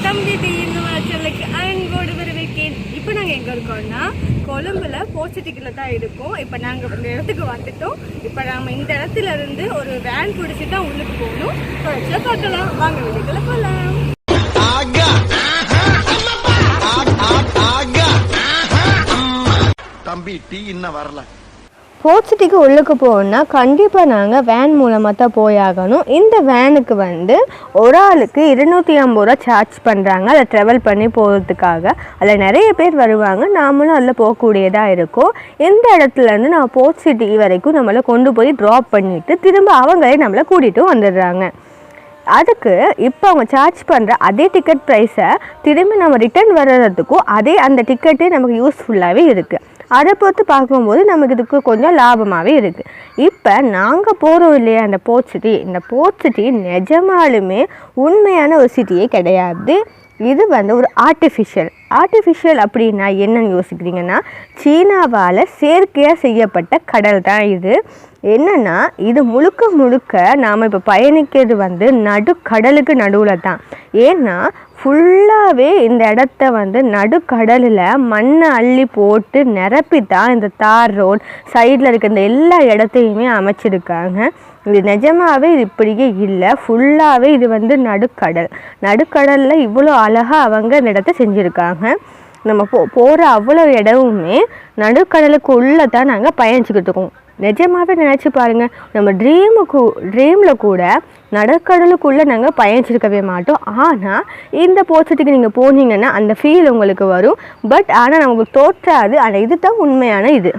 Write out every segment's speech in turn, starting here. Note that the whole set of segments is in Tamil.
தம்பி இந்த சேனலுக்கு அன்போடு வரவேற்கிறேன். இப்போ நாங்கள் எங்கே இருக்கோம்னா கொழும்புல போர்ச்சுட்டிக்கில் தான் இருக்கோம். இப்போ நாங்கள் இந்த இடத்துக்கு வந்துட்டோம். இப்போ நம்ம இந்த இடத்துல இருந்து ஒரு வேன் பிடிச்சி தான் உள்ளுக்கு போகணும். பார்க்கலாம் வாங்க, வீட்டுக்குள்ள போகலாம். தம்பி டீ இன்னும் வரல. போர்ச்சுட்டிக்கு உள்ளுக்கு போகணுன்னா கண்டிப்பாக நாங்கள் வேன் மூலமாக தான் போயாகணும். இந்த வேனுக்கு வந்து ஒரு ஆளுக்கு 250 ரூபா சார்ஜ் பண்ணுறாங்க அதை ட்ராவல் பண்ணி போகிறதுக்காக. அதில் நிறைய பேர் வருவாங்க, நாமளும் அதில் போகக்கூடியதாக இருக்கும். இந்த இடத்துலேருந்து நான் போர்ச்சுட்டி வரைக்கும் நம்மளை கொண்டு போய் ட்ராப் பண்ணிவிட்டு திரும்ப அவங்களே நம்மளை கூட்டிகிட்டு வந்துடுறாங்க. அதுக்கு இப்போ அவங்க சார்ஜ் பண்ணுற அதே டிக்கெட் ப்ரைஸை திரும்பி நம்ம ரிட்டர்ன் வர்றதுக்கும் அதே அந்த டிக்கெட்டே நமக்கு யூஸ்ஃபுல்லாகவே இருக்குது. அதை பொறுத்து பார்க்கும்போது நமக்கு இதுக்கு கொஞ்சம் லாபமாகவே இருக்குது. இப்போ நாங்கள் போகிறோம் இல்லையா இந்த போர்ச்சுட்டி, இந்த போர்ச்சுட்டி நிஜமாலுமே உண்மையான ஒரு சிட்டியே கிடையாது. இது வந்து ஒரு ஆர்டிஃபிஷியல் அப்படின்னா என்னன்னு யோசிக்கிறீங்கன்னா, சீனாவால் செயற்கையாக செய்யப்பட்ட கடல் தான் இது. என்னென்னா இது முழுக்க நாம் இப்போ பயணிக்கிறது வந்து நடுக்கடலுக்கு நடுவில் தான். ஏன்னா ஃபுல்லாகவே இந்த இடத்த வந்து நடுக்கடலில் மண்ணை அள்ளி போட்டு நிரப்பி தான் இந்த தார் ரோட் சைடில் இருக்க இந்த எல்லா இடத்தையுமே அமைச்சிருக்காங்க. இது நிஜமாகவே இது இப்படியே இல்லை, ஃபுல்லாகவே இது வந்து நடுக்கடலில் இவ்வளோ அழகாக அவங்க இந்த இடத்த செஞ்சுருக்காங்க. நம்ம போகிற அவ்வளோ இடமுமே நடுக்கடலுக்கு உள்ளே தான் நாங்கள் பயணிச்சுக்கிட்டு இருக்கோம். நிஜமாகவே நினச்சி பாருங்கள், நம்ம ட்ரீமில் கூட நடுக்கடலுக்குள்ளே நாங்கள் பயணிச்சிருக்கவே மாட்டோம். ஆனால் இந்த போர்ச்சுட்டிக்கு நீங்கள் போனீங்கன்னா அந்த ஃபீல் உங்களுக்கு வரும். பட் ஆனால் நமக்கு தோற்றாது. ஆனால் இது தான் உண்மையான இது.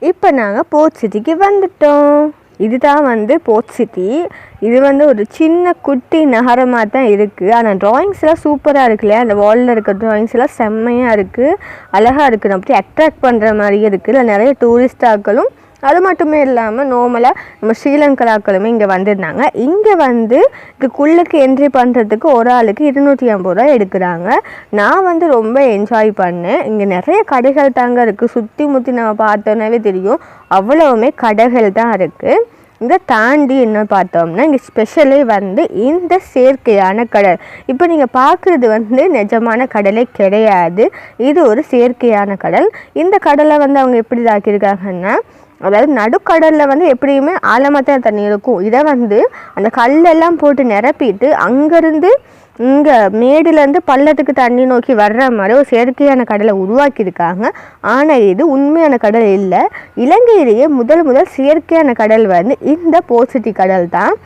இப்போ நாங்கள் போர்ச்சுட்டிக்கு வந்துட்டோம். இதுதான் வந்து போர்ச்சுட்டி. இது வந்து ஒரு சின்ன குட்டி நகரமாக தான் இருக்குது. ஆனால் ட்ராயிங்ஸ்லாம் சூப்பராக இருக்குல்லையா, அந்த வாலில் இருக்க ட்ராயிங்ஸ்லாம் செம்மையாக இருக்குது, அழகாக இருக்குது. அப்படி அட்ராக்ட் பண்ணுற மாதிரியே இருக்குது. இல்லை நிறைய டூரிஸ்டாக்களும் அது மட்டுமே இல்லாமல் நார்மலாக நம்ம ஸ்ரீலங்கராக்களுமே இங்கே வந்திருந்தாங்க. இங்கே வந்து இதுக்குள்ளுக்கு என்ட்ரி பண்ணுறதுக்கு ஒரு ஆளுக்கு 250 ரூபா எடுக்கிறாங்க. நான் வந்து ரொம்ப என்ஜாய் பண்ணேன். இங்கே நிறைய கடைகள் தாங்க இருக்குது. சுற்றி முற்றி நம்ம பார்த்தோன்னாவே தெரியும், அவ்வளவுமே கடைகள் தான் இருக்குது. இதை தாண்டி என்ன பார்த்தோம்னா இங்கே ஸ்பெஷலே வந்து இந்த செயற்கையான கடல். இப்போ நீங்கள் பார்க்குறது வந்து நிஜமான கடலே கிடையாது, இது ஒரு செயற்கையான கடல். இந்த கடலை வந்து அவங்க எப்படி தாக்கியிருக்காங்கன்னா, அதாவது நடுக்கடலில் வந்து எப்படியுமே ஆழமாக தான் தண்ணி இருக்கும். இதை வந்து அந்த கல்லெல்லாம் போட்டு நிரப்பிட்டு அங்கேருந்து இங்கே மேடுலேருந்து பள்ளத்துக்கு தண்ணி நோக்கி வர்ற மாதிரி ஒரு செயற்கையான கடலை உருவாக்கியிருக்காங்க. ஆனால் இது உண்மையான கடல் இல்லை. இலங்கையிலேயே முதல் செயற்கையான கடல் வந்து இந்த போர்ச்சுட்டி கடல் தான்.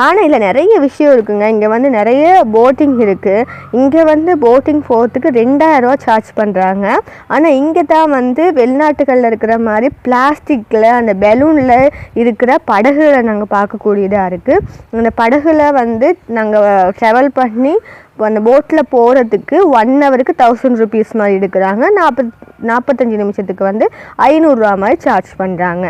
ஆனால் இதில் நிறைய விஷயம் இருக்குங்க. இங்கே வந்து நிறைய போட்டிங் இருக்குது. இங்கே வந்து போட்டிங் போகிறதுக்கு 2000 ரூபா சார்ஜ் பண்ணுறாங்க. ஆனால் இங்கே தான் வந்து வெளிநாட்டுகளில் இருக்கிற மாதிரி பிளாஸ்டிக்கில் அந்த பெலூனில் இருக்கிற படகுகளை நாங்கள் பார்க்கக்கூடியதாக இருக்குது. அந்த படகுல வந்து நாங்கள் ட்ராவல் பண்ணி அந்த போட்டில் போகிறதுக்கு 1 ஹவருக்கு 1000 rupees மாதிரி எடுக்கிறாங்க. 45 நிமிஷத்துக்கு வந்து 500 ரூபா மாதிரி சார்ஜ் பண்ணுறாங்க.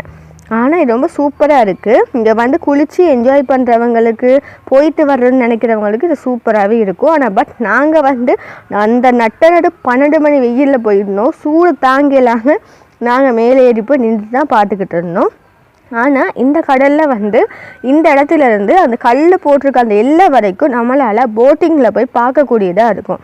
ஆனால் இது ரொம்ப சூப்பராக இருக்குது. இங்கே வந்து குளித்து என்ஜாய் பண்ணுறவங்களுக்கு, போயிட்டு வர்றதுன்னு நினைக்கிறவங்களுக்கு இது சூப்பராகவே இருக்கும். ஆனால் நாங்கள் வந்து அந்த நட்டு 12 மணி வெயிலில் போயிருந்தோம். சூடு தாங்க இல்லாமல் நாங்கள் மேலே ஏறி போய் நின்று தான் பார்த்துக்கிட்டு இருந்தோம். ஆனால் இந்த கடலில் வந்து இந்த இடத்துலேருந்து அந்த கல் போட்டிருக்க அந்த எல்லை வரைக்கும் நம்மளால் போட்டிங்கில் போய் பார்க்கக்கூடியதாக இருக்கும்.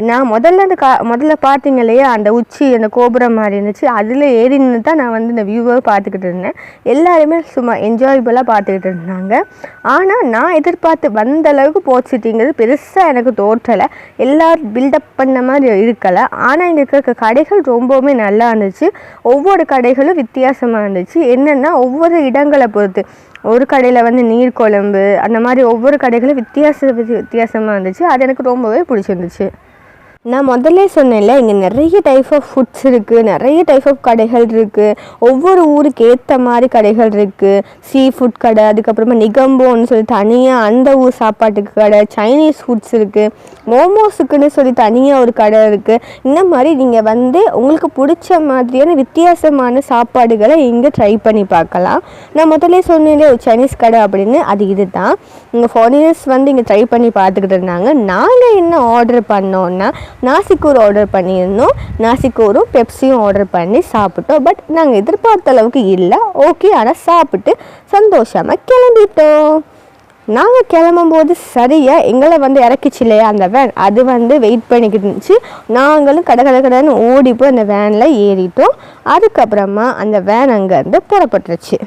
நான் முதல்ல பார்த்தீங்க இல்லையா, அந்த உச்சி அந்த கோபுரம் மாதிரி இருந்துச்சு, அதில் ஏறி நின்று தான் நான் வந்து இந்த வியூவை பார்த்துக்கிட்டு இருந்தேன். எல்லாருமே சும்மா என்ஜாயபுளாக பார்த்துக்கிட்டு இருந்தாங்க. ஆனால் நான் எதிர்பார்த்து வந்த அளவுக்கு போட் சிட்டிங்கிறது பெருசாக எனக்கு தோற்றலை. எல்லோரும் பில்டப் பண்ண மாதிரி இருக்கலை. ஆனால் இங்கே இருக்க கடைகள் ரொம்பவுமே நல்லா இருந்துச்சு. ஒவ்வொரு கடைகளும் வித்தியாசமாக இருந்துச்சு. என்னென்னா ஒவ்வொரு இடங்களை பொறுத்து, ஒரு கடையில் வந்து நீர் குழம்பு அந்த மாதிரி ஒவ்வொரு கடைகளும் வித்தியாசமாக இருந்துச்சு. அது எனக்கு ரொம்பவே பிடிச்சிருந்துச்சு. நான் முதல்ல சொன்னேன்ல, இங்கே நிறைய டைப் ஆஃப் ஃபுட்ஸ் இருக்குது, நிறைய டைப் ஆஃப் கடைகள் இருக்குது. ஒவ்வொரு ஊருக்கு ஏற்ற மாதிரி கடைகள் இருக்குது. சீ ஃபுட் கடை, அதுக்கப்புறமா நிகம்போன்னு சொல்லி தனியாக அந்த ஊர் சாப்பாட்டுக்கு கடை, சைனீஸ் ஃபுட்ஸ் இருக்குது, மோமோஸுக்குன்னு சொல்லி தனியாக ஒரு கடை இருக்குது. இந்த மாதிரி நீங்கள் வந்து உங்களுக்கு பிடிச்ச மாதிரியான வித்தியாசமான சாப்பாடுகளை இங்கே ட்ரை பண்ணி பார்க்கலாம். நான் முதல்ல சொன்னேன்லே ஒரு சைனீஸ் கடை அப்படின்னு, அது இது தான். இங்கே ஃபாரினர்ஸ் வந்து இங்கே ட்ரை பண்ணி பார்த்துக்கிட்டு இருந்தாங்க. நாங்கள் என்ன ஆர்டர் பண்ணோன்னா நாசிக்கூர் ஆர்டர் பண்ணியிருந்தோம். நாசிக்கூரும் பெப்சியும் ஆர்டர் பண்ணி சாப்பிட்டோம். நாங்கள் எதிர்பார்த்த அளவுக்கு இல்லை, ஓகே. ஆனால் சாப்பிட்டு சந்தோஷமாக கிளம்பிட்டோம். நாங்கள் கிளம்பும்போது சரியாக எங்களை வந்து இறக்கிச்சு இல்லையா அந்த வேன், அது வந்து வெயிட் பண்ணிக்கிட்டு இருந்துச்சு. நாங்களும் கடைன்னு ஓடி போய் அந்த வேனில் ஏறிட்டோம். அதுக்கப்புறமா அந்த வேன் அங்கேருந்து புறப்பட்டுருச்சு.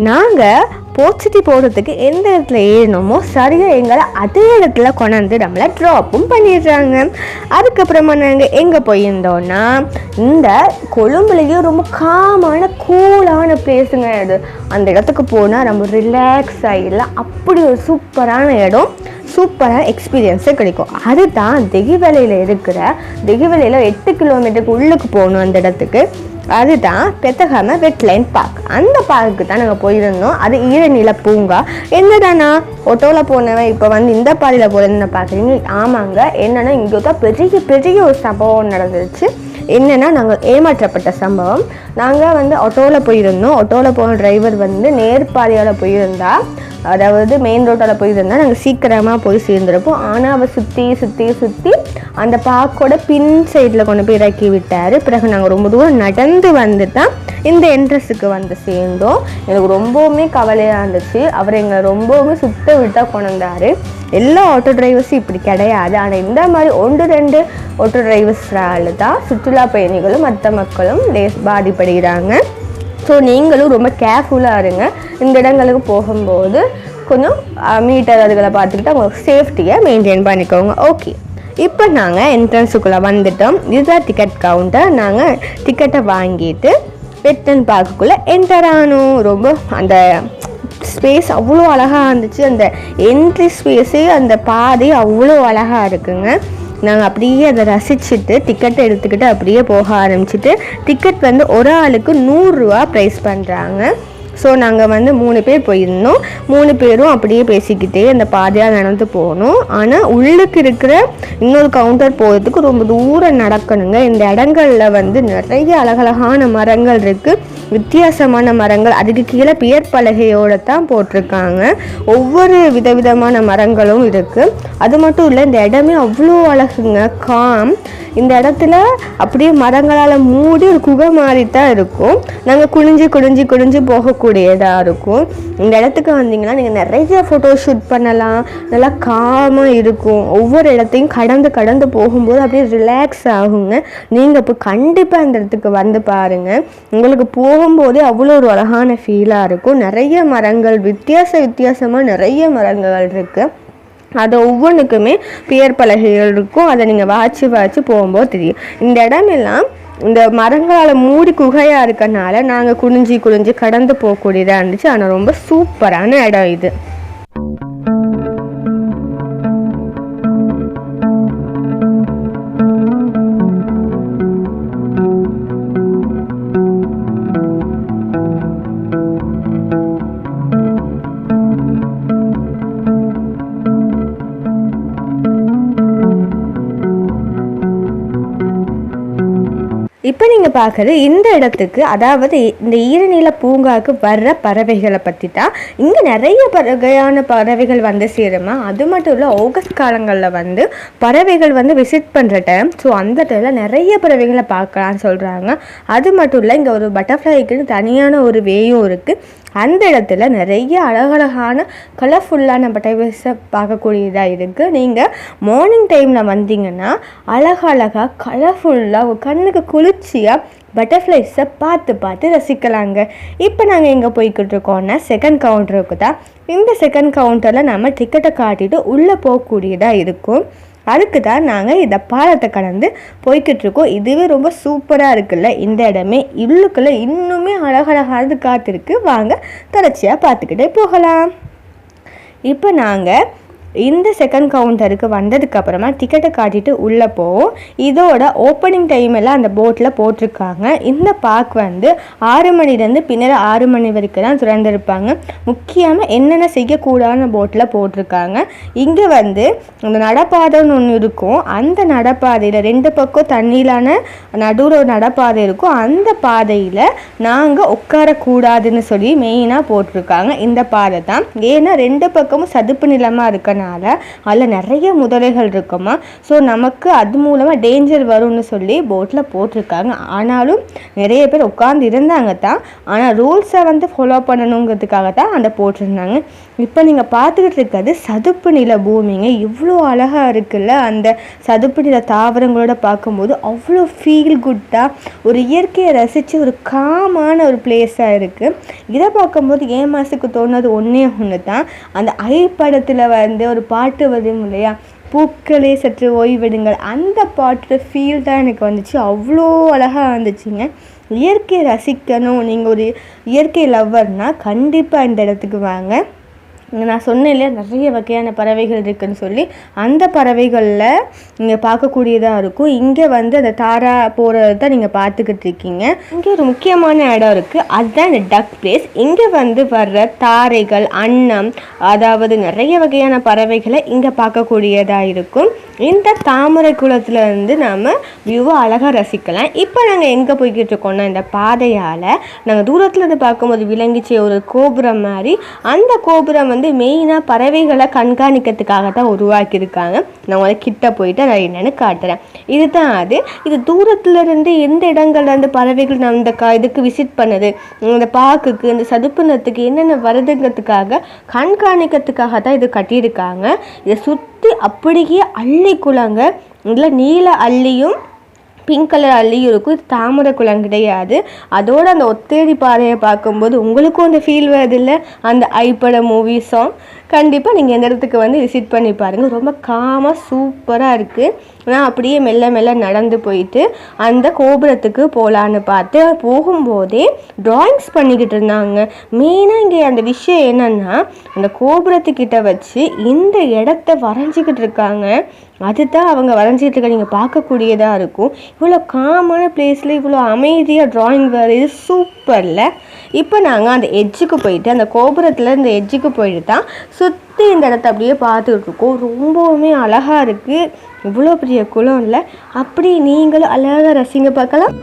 நாங்கள் போச்சிட்டி போகிறதுக்கு எந்த இடத்துல ஏறணுமோ சரியாக எங்களை அதே இடத்துல கொண்டாந்து நம்மளை ட்ராப்பும் பண்ணிடுறாங்க. அதுக்கப்புறமா நாங்கள் எங்கே போயிருந்தோன்னா இந்த கொழும்புலேயே ரொம்ப காமான கூலான பிளேஸுங்க அது. அந்த இடத்துக்கு போனால் நம்ம ரிலாக்ஸ் ஆகிடலாம். அப்படி ஒரு சூப்பரான இடம், சூப்பரான எக்ஸ்பீரியன்ஸே கிடைக்கும். அதுதான் திகிவலையில் இருக்கிற திகிவலையில் 8 கிலோமீட்டருக்கு உள்ளுக்கு போகணும் அந்த இடத்துக்கு. அதுதான் பெத்தகாம வெட்லைன் பார்க். அந்த பார்க்குக்கு தான் நாங்கள் போயிருந்தோம். அது ஈரநில பூங்கா. என்னடானா ஆட்டோவில் போனவன் இப்போ இந்த பாதையில் போகிறேன்னு பார்க்குறீங்க. ஆமாங்க, என்னென்னா இங்கே தான் பெரிய பெரிய ஒரு சம்பவம் நடந்துருச்சு. என்னென்னா நாங்கள் ஏமாற்றப்பட்ட சம்பவம். நாங்கள் ஆட்டோவில் போயிருந்தோம். ஆட்டோவில் போன டிரைவர் நேர்பாதையால் போயிருந்தா, அதாவது மெயின் ரோட்டால் போயிருந்தால் நாங்கள் சீக்கிரமாக போய் சேர்ந்துருப்போம். ஆனால் அவர் சுற்றி சுற்றி சுற்றி அந்த பார்க்கோட பின் சைடில் கொண்டு போய் இறக்கி விட்டார். பிறகு நாங்கள் ரொம்ப தூரம் நடந்து தான் இந்த என்ட்ரன்ஸுக்கு சேர்ந்தோம். எனக்கு ரொம்பவுமே கவலையாக இருந்துச்சு. அவர் எங்களை ரொம்பவுமே சுத்த விட்டால் கொண்டாரு. எல்லா ஆட்டோ டிரைவர்ஸும் இப்படி கிடையாது. ஆனால் இந்த மாதிரி 1-2 ஆட்டோ டிரைவர்ஸால் தான் சுற்றுலா பயணிகளும் மற்ற மக்களும் பாதிப்படுகிறாங்க. ஸோ நீங்களும் ரொம்ப கேர்ஃபுல்லாக இருங்க. இந்த இடங்களுக்கு போகும்போது கொஞ்சம் மீட்டர் அதுகளை பார்த்துக்கிட்டு உங்களுக்கு சேஃப்டியை மெயின்டைன் பண்ணிக்கோங்க. ஓகே, இப்போ நாங்கள் என்ட்ரன்ஸுக்குள்ளே வந்துட்டோம். இதுதான் டிக்கெட் கவுண்டர். நாங்கள் டிக்கெட்டை வாங்கிட்டு வெட்லைன் பார்க்குக்குள்ளே என்டர் ஆனோம். ரொம்ப அந்த ஸ்பேஸ் அவ்வளோ அழகாக இருந்துச்சு. அந்த என்ட்ரி ஸ்பேஸு, அந்த பாதை அவ்வளோ அழகாக இருக்குங்க. நாங்கள் அப்படியே அதை ரசிச்சுட்டு டிக்கெட்டை எடுத்துக்கிட்டு அப்படியே போக ஆரம்பிச்சிட்டு, டிக்கெட் ஒரு ஆளுக்கு 100 ரூபா ப்ரைஸ் பண்ணுறாங்க. ஸோ நாங்கள் 3 பேர் போயிருந்தோம். 3 பேரும் அப்படியே பேசிக்கிட்டே அந்த பாதையாக நடந்து போகணும். ஆனால் உள்ளுக்கு இருக்கிற இன்னொரு கவுண்டர் போகிறதுக்கு ரொம்ப தூரம் நடக்கணுங்க. இந்த இடங்களில் நிறைய அழகழகான மரங்கள் இருக்குது, வித்தியாசமான மரங்கள். அதுக்கு கீழே பியர் பலகையோடு தான் போட்டிருக்காங்க. ஒவ்வொரு விதவிதமான மரங்களும் இருக்குது. அது மட்டும் இல்லை, இந்த இடமே அவ்வளோ அழகுங்க, காம். இந்த இடத்துல அப்படியே மரங்களால் மூடி ஒரு குகை மாதிரி தான் இருக்கும். நாங்கள் குனிஞ்சு குனிஞ்சு குனிஞ்சு போகக்கூடியதாக இருக்கும். இந்த இடத்துக்கு வந்தீங்கன்னா நீங்கள் நிறைய ஃபோட்டோ ஷூட் பண்ணலாம். நல்லா காமாக இருக்கும். ஒவ்வொரு இடத்தையும் கடந்து கடந்து போகும்போது அப்படியே ரிலாக்ஸ் ஆகுங்க. நீங்கள் இப்போ கண்டிப்பாக இந்த இடத்துக்கு பாருங்கள். உங்களுக்கு போகும்போதே அவ்வளோ ஒரு அழகான ஃபீலாக இருக்கும். நிறைய மரங்கள், வித்தியாசமாக நிறைய மரங்கள் இருக்குது. அது ஒவ்வொன்றுக்குமே பெயர் பலகைகள் இருக்கும். அதை நீங்கள் வாட்சி போகும்போது தெரியும். இந்த இடமெல்லாம் இந்த மரங்களால் மூடி குகையாக இருக்கனால நாங்கள் குனிஞ்சு கடந்து போகக்கூடியதாக இருந்துச்சு. ஆனால் ரொம்ப சூப்பரான இடம் இது. இப்போ நீங்கள் பார்க்குறது இந்த இடத்துக்கு, அதாவது இந்த ஈரநில பூங்காவுக்கு வர்ற பறவைகளை பற்றி தான். இங்கே நிறைய வகையான பறவைகள் சேருமா. அது மட்டும் இல்லை, ஆகஸ்ட் காலங்களில் பறவைகள் விசிட் பண்ணுற டைம். ஸோ அந்த டைமில் நிறைய பறவைகளை பார்க்கலான்னு சொல்கிறாங்க. அது மட்டும் இல்லை, இங்கே ஒரு பட்டர்ஃப்ளைக்குன்னு தனியான ஒரு வேயும் இருக்குது. அந்த இடத்துல நிறைய அழகழகான கலர்ஃபுல்லான பட்டர்ஃப்ளைஸை பார்க்கக்கூடியதாக இருக்குது. நீங்கள் மார்னிங் டைமில் வந்தீங்கன்னா அழகழகாக கலர்ஃபுல்லாக கண்ணுக்கு குளிர்ச்சியாக பட்டர்ஃப்ளைஸை பார்த்து ரசிக்கலாங்க. இப்போ நாங்கள் எங்கே போய்கிட்டு இருக்கோம்னா செகண்ட் கவுண்டருக்கு தான். இந்த செகண்ட் கவுண்டரில் நம்ம டிக்கெட்டை காட்டிட்டு உள்ளே போகக்கூடியதாக இருக்கும். அதுக்கு தான் நாங்கள் இந்த பாலத்தை கடந்து போய்கிட்டு இருக்கோம். இதுவே ரொம்ப சூப்பராக இருக்குல்ல இந்த இடமே. உள்ளுக்குள்ளே இன்னுமே அழகழகானது காத்திருக்கு. வாங்க தொடர்ச்சியாக பார்த்துக்கிட்டே போகலாம். இப்போ நாங்கள் இந்த செகண்ட் கவுண்டருக்கு வந்ததுக்கப்புறமா டிக்கெட்டை காட்டிட்டு உள்ளே போவோம். இதோட ஓப்பனிங் டைம் எல்லாம் அந்த போட்டில் போட்டிருக்காங்க. இந்த பார்க் 6 மணிலேருந்து பின்னர் 6 மணி வரைக்கும் தான் திறந்திருப்பாங்க. முக்கியமாக என்னென்ன செய்யக்கூடாதுன்னு போட்டில் போட்டிருக்காங்க. இங்கே அந்த நடப்பாதைன்னு ஒன்று இருக்கும். அந்த நடப்பாதையில் 2 பக்கம் தண்ணியிலான நடுவில் ஒரு நடப்பாதை இருக்கும். அந்த பாதையில் நாங்கள் உட்காரக்கூடாதுன்னு சொல்லி மெயினாக போட்டிருக்காங்க. இந்த பாதை தான். ஏன்னா 2 பக்கமும் சதுப்பு நிலமாக இருக்கணும். அதில் நிறைய முதலைகள் இருக்குமா. ஸோ நமக்கு அது மூலமாக டேஞ்சர் வரும்னு சொல்லி போட்டில் போட்டிருக்காங்க. ஆனாலும் நிறைய பேர் உட்கார்ந்து இருந்தாங்க தான். ஆனால் ரூல்ஸை ஃபாலோ பண்ணணுங்கிறதுக்காக தான் அந்த போட்டிருந்தாங்க. இப்போ நீங்கள் பார்த்துக்கிட்டு இருக்கிறது சதுப்பு நில பூமிங்க. இவ்வளோ அழகாக இருக்குல்ல, அந்த சதுப்பு நில தாவரங்களோட பார்க்கும்போது அவ்வளோ ஃபீல் குட்டாக ஒரு இயற்கையை ரசித்து ஒரு காமான ஒரு பிளேஸாக இருக்குது. இதை பார்க்கும்போது என் மனசுக்கு தோணுது ஒன்று தான், அந்த ஐ படத்தில் வந்து ஒரு பாட்டு வரும் இல்லையா, பூக்களே சற்று ஓய்வெடுங்கள், அந்த பாட்டோட ஃபீல் தான் எனக்கு வந்துச்சு. அவ்வளோ அழகாக வந்துச்சுங்க. இயற்கையை ரசிக்கணும், நீங்கள் ஒரு இயற்கை லவ்வர்னால் கண்டிப்பாக இந்த இடத்துக்கு வாங்க. நான் சொன்னேன் இல்லையா, நிறைய வகையான பறவைகள் இருக்குதுன்னு சொல்லி, அந்த பறவைகளில் நீங்கள் பார்க்கக்கூடியதாக இருக்கும். இங்கே வந்து அந்த தாரா போகிறது தான் நீங்கள் பார்த்துக்கிட்டு இருக்கீங்க. இங்கே ஒரு முக்கியமான இடம் இருக்குது, அதுதான் இந்த டக் பிளேஸ். இங்கே வந்து வர்ற தாரைகள், அன்னம், அதாவது நிறைய வகையான பறவைகளை இங்கே பார்க்கக்கூடியதாக இருக்கும். இந்த தாமரை குளத்துலேருந்து நாம் வியூவை அழகாக ரசிக்கலாம். இப்போ நாங்கள் எங்கே போய்கிட்டு இருக்கோம்னா, இந்த பாதையால் நாங்கள் தூரத்துலேருந்து பார்க்கும்போது விளங்கிச்சே ஒரு கோபுரம் மாதிரி, அந்த கோபுரம் வந்து மெயினாக பறவைகளை கண்காணிக்கிறதுக்காக தான் உருவாக்கியிருக்காங்க. நான் உங்களை கிட்ட போயிட்டு நான் என்னென்னு காட்டுறேன். இதுதான் அது. இது தூரத்துலேருந்து எந்த இடங்கள்லேருந்து பறவைகள் நான் இந்த இதுக்கு விசிட் பண்ணுது, இந்த பார்க்குக்கு, இந்த சதுப்பு நிலத்துக்கு என்னென்ன வருதுங்கிறதுக்காக கண்காணிக்கிறதுக்காக தான் இது கட்டியிருக்காங்க. இதை சுற்றி அப்படியே அள்ளி குளங்க, இதில் நீல அள்ளியும் பிங்க் கலர் அள்ளியும் இருக்கும். இது தாமரை குளம் கிடையாது. அதோட அந்த ஒத்தேரி பாறையை பார்க்கும்போது உங்களுக்கும் அந்த ஃபீல் வருது இல்லை, அந்த ஐப்பட மூவி சாங். கண்டிப்பாக நீங்கள் இந்த இடத்துக்கு வந்து விசிட் பண்ணி பாருங்கள். ரொம்ப காமாக சூப்பராக இருக்குது. நான் அப்படியே மெல்ல மெல்ல நடந்து போயிட்டு அந்த கோபுரத்துக்கு போகலான்னு பார்த்து போகும்போதே ட்ராயிங்ஸ் பண்ணிக்கிட்டு இருந்தாங்க. மெயினாக இங்கே அந்த விஷயம் என்னென்னா, அந்த கோபுரத்துக்கிட்ட வச்சு இந்த இடத்த வரைஞ்சிக்கிட்டு இருக்காங்க. அதுதான் அவங்க வரைஞ்சிக்கிட்டு இருக்க நீங்கள் பார்க்கக்கூடியதாக இருக்கும். இவ்வளோ காமான பிளேஸில் இவ்வளோ அமைதியாக ட்ராயிங் வேறு, இது சூப்பரில். இப்போ நாங்கள் அந்த எட்ஜுக்கு போயிட்டு, அந்த கோபுரத்தில் இந்த எட்ஜுக்கு போயிட்டு தான் சுற்றி இந்த இடத்த அப்படியே பார்த்துக்கிட்டு இருக்கோம். ரொம்பவுமே அழகாக இருக்குது. இவ்வளோ பெரிய குளம் இல்லை, அப்படி நீங்களும் அழகாக ரசிங்க பார்க்கலாம்.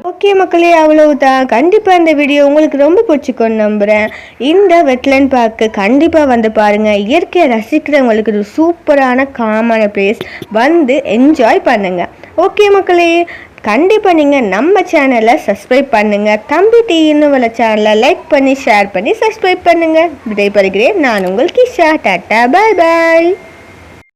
ஓகே மக்களே, அவ்வளவுதான். கண்டிப்பாக இந்த வீடியோ உங்களுக்கு ரொம்ப பிடிச்சிக்கோன்னு நம்புகிறேன். இந்த வெட்லேண்ட் பார்க்கு கண்டிப்பாக வந்து பாருங்கள். இயற்கையை ரசிக்கிறவங்களுக்கு ஒரு சூப்பரான காமான பிளேஸ், வந்து என்ஜாய் பண்ணுங்கள். ஓகே மக்களே, கண்டிப்பாக நீங்கள் நம்ம சேனலை சப்ஸ்கிரைப் பண்ணுங்கள். தம்பி டீ இன்னும் சேனலை லைக் பண்ணி ஷேர் பண்ணி சப்ஸ்கிரைப் பண்ணுங்கள். விடைபெறுகிறேன். நான் உங்கள் கிஷா. டாட்டா, பாய் பாய்.